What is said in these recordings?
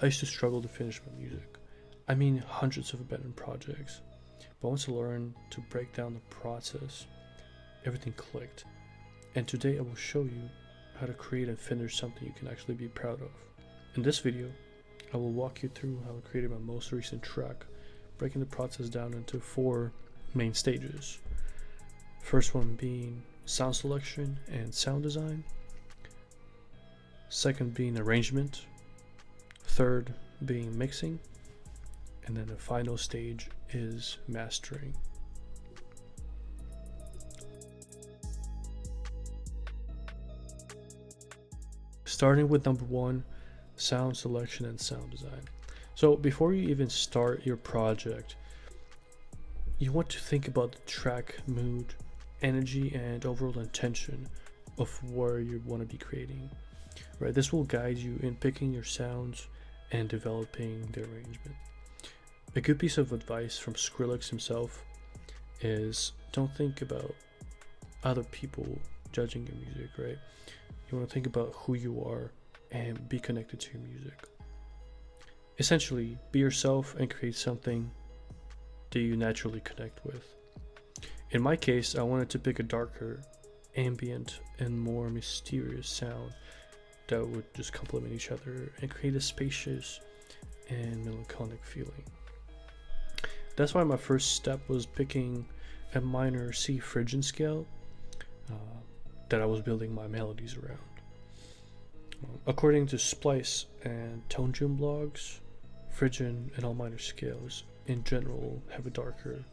I used to struggle to finish my music. I mean, hundreds of abandoned projects. But once I learned to break down the process, everything clicked. And today I will show you how to create and finish something you can actually be proud of. In this video, I will walk you through how I created my most recent track, breaking the process down into 4 main stages. First one being sound selection and sound design. Second being arrangement. Third being mixing. And then the final stage is mastering. Starting with number 1, sound selection and sound design. So before you even start your project, you want to think about the track mood, energy, and overall intention of where you want to be creating. Right, this will guide you in picking your sounds and developing the arrangement. A good piece of advice from Skrillex himself is don't think about other people judging your music, right? You want to think about who you are and be connected to your music. Essentially, be yourself and create something that you naturally connect with. In my case, I wanted to pick a darker, ambient, and more mysterious sound that would just complement each other and create a spacious and melancholic feeling. That's why my first step was picking a minor C Phrygian scale that I was building my melodies around. According to Splice and ToneGym blogs, Phrygian and all minor scales in general have a darker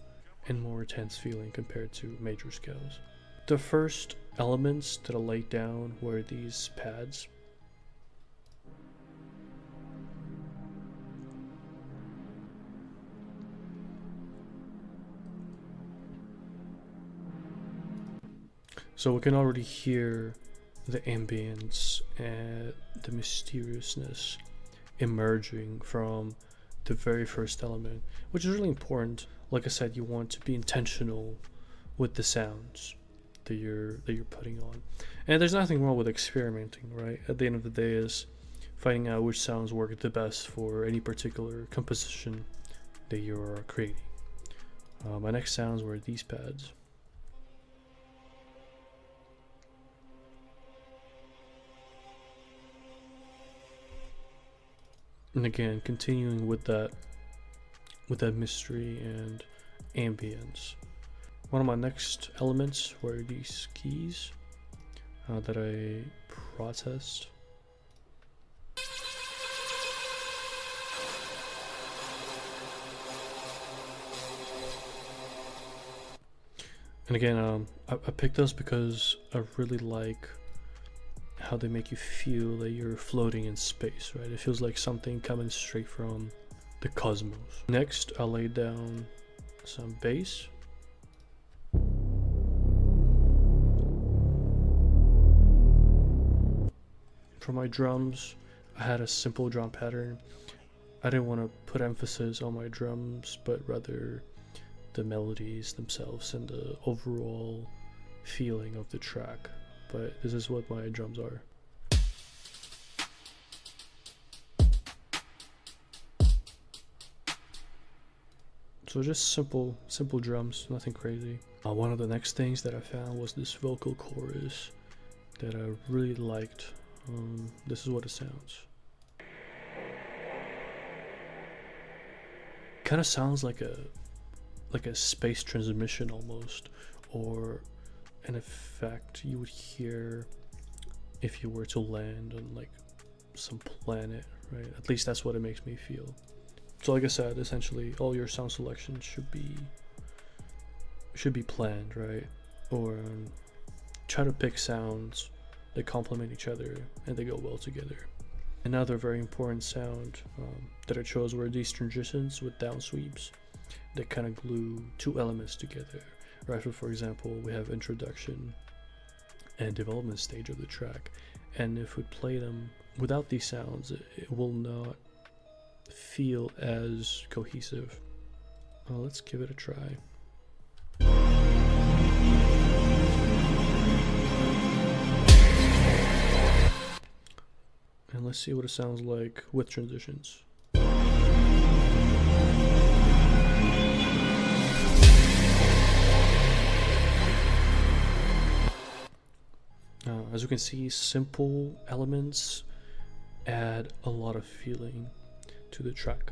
and more intense feeling compared to major scales. The first elements that I laid down were these pads. So we can already hear the ambience and the mysteriousness emerging from the very first element, which is really important. Like I said, you want to be intentional with the sounds that you're putting on. And there's nothing wrong with experimenting, right? At the end of the day is finding out which sounds work the best for any particular composition that you're creating. My next sounds were these pads. And again, continuing with that mystery and ambience. One of my next elements were these keys that I processed. And again, I picked those because I really like how they make you feel that you're floating in space, right? It feels like something coming straight from the cosmos. Next, I laid down some bass. For my drums, I had a simple drum pattern. I didn't want to put emphasis on my drums, but rather the melodies themselves and the overall feeling of the track. But this is what my drums are. So just simple drums, nothing crazy. One of the next things that I found was this vocal chorus that I really liked. This is what it sounds. Kind of sounds like a space transmission almost, or an effect you would hear if you were to land on like some planet, right? At least that's what it makes me feel. So like I said, essentially all your sound selection should be planned, right? Or try to pick sounds that complement each other and they go well together. Another very important sound that I chose were these transitions with down sweeps that kind of glue 2 elements together. Right, so for example, we have introduction and development stage of the track, and if we play them without these sounds, it will not feel as cohesive. Let's give it a try. and let's see what it sounds like with transitions. As you can see, simple elements add a lot of feeling to the track.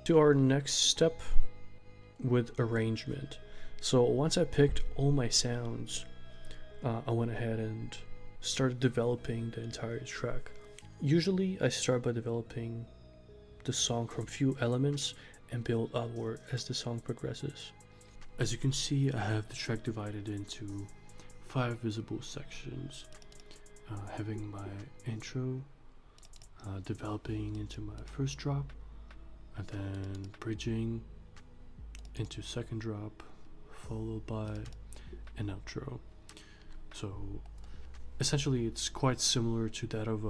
To our next step with arrangement. So once I picked all my sounds, I went ahead and started developing the entire track. Usually I start by developing the song from few elements and build outward as the song progresses. As you can see, I have the track divided into 5 visible sections, having my intro, developing into my first drop, and then bridging into second drop, followed by an outro. So essentially it's quite similar to that of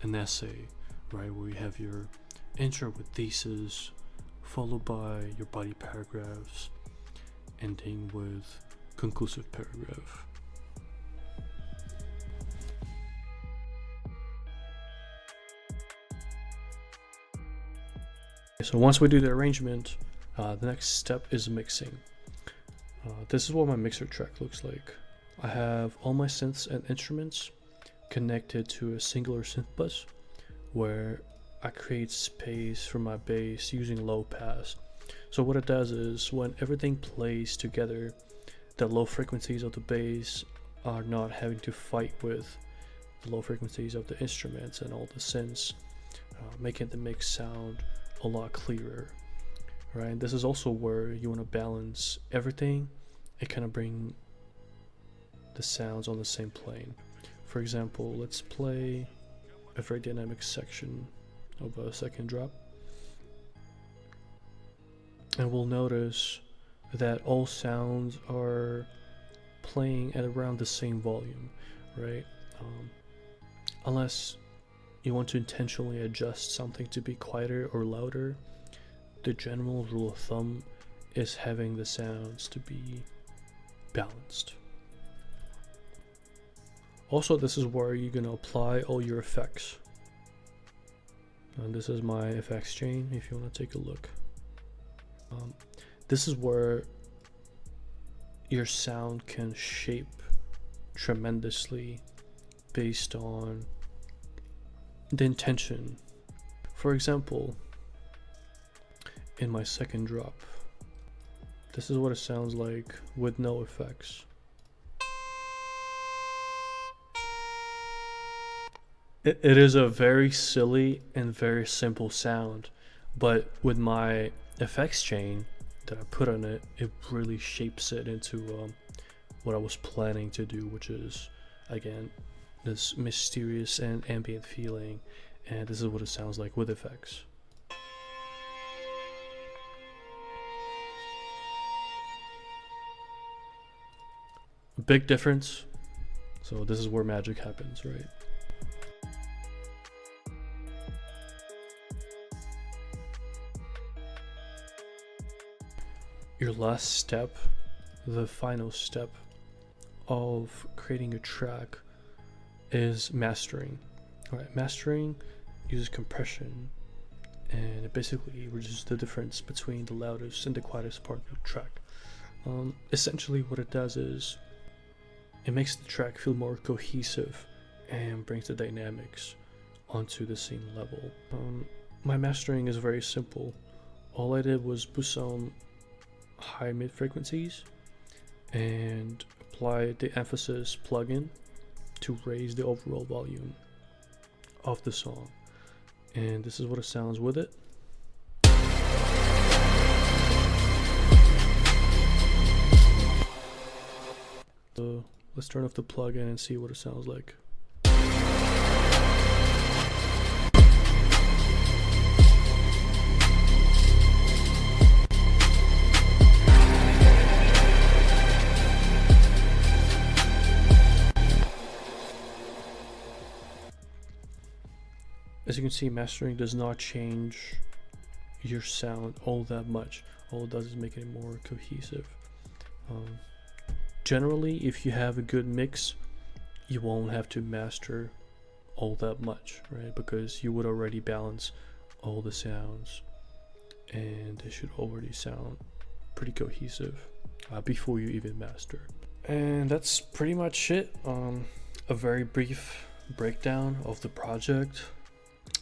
an essay, right, where you have your intro with thesis, followed by your body paragraphs, ending with conclusive paragraph. So once we do the arrangement, the next step is mixing. This is what my mixer track looks like. I have all my synths and instruments connected to a singular synth bus, where I create space for my bass using low pass. So what it does is, when everything plays together, the low frequencies of the bass are not having to fight with the low frequencies of the instruments and all the synths, making the mix sound a lot clearer, right? This is also where you want to balance everything and kind of bring the sounds on the same plane. For example, let's play a very dynamic section of a second drop, and we'll notice that all sounds are playing at around the same volume, right? Unless you want to intentionally adjust something to be quieter or louder, the general rule of thumb is having the sounds to be balanced. Also, this is where you're going to apply all your effects. And this is my effects chain if you want to take a look. This is where your sound can shape tremendously based on the intention. For example, in my second drop, this is what it sounds like with no effects. It is a very silly and very simple sound, but with my effects chain that I put on it, it really shapes it into what I was planning to do, which is, again, this mysterious and ambient feeling, and this is what it sounds like with effects. Big difference. So this is where magic happens, right? Your last step, the final step of creating a track, is mastering. All right, mastering uses compression, and it basically reduces the difference between the loudest and the quietest part of the track. Essentially what it does is it makes the track feel more cohesive and brings the dynamics onto the same level. My mastering is very simple. All I did was put some high mid frequencies and apply the emphasis plugin to raise the overall volume of the song, and this is what it sounds with it. So let's turn off the plugin and see what it sounds like. As you can see, mastering does not change your sound all that much. All it does is make it more cohesive. Generally, if you have a good mix, you won't have to master all that much, right? Because you would already balance all the sounds and they should already sound pretty cohesive before you even master. And that's pretty much it. A very brief breakdown of the project,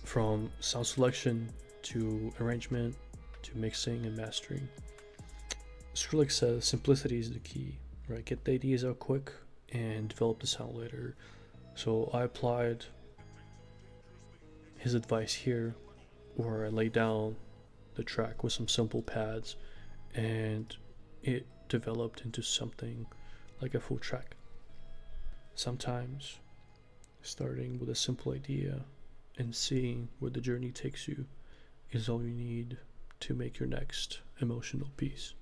from sound selection to arrangement to mixing and mastering. Skrillex says simplicity is the key, right? Get the ideas out quick and develop the sound later. So I applied his advice here, where I laid down the track with some simple pads and it developed into something like a full track. Sometimes starting with a simple idea and seeing where the journey takes you is all you need to make your next emotional piece.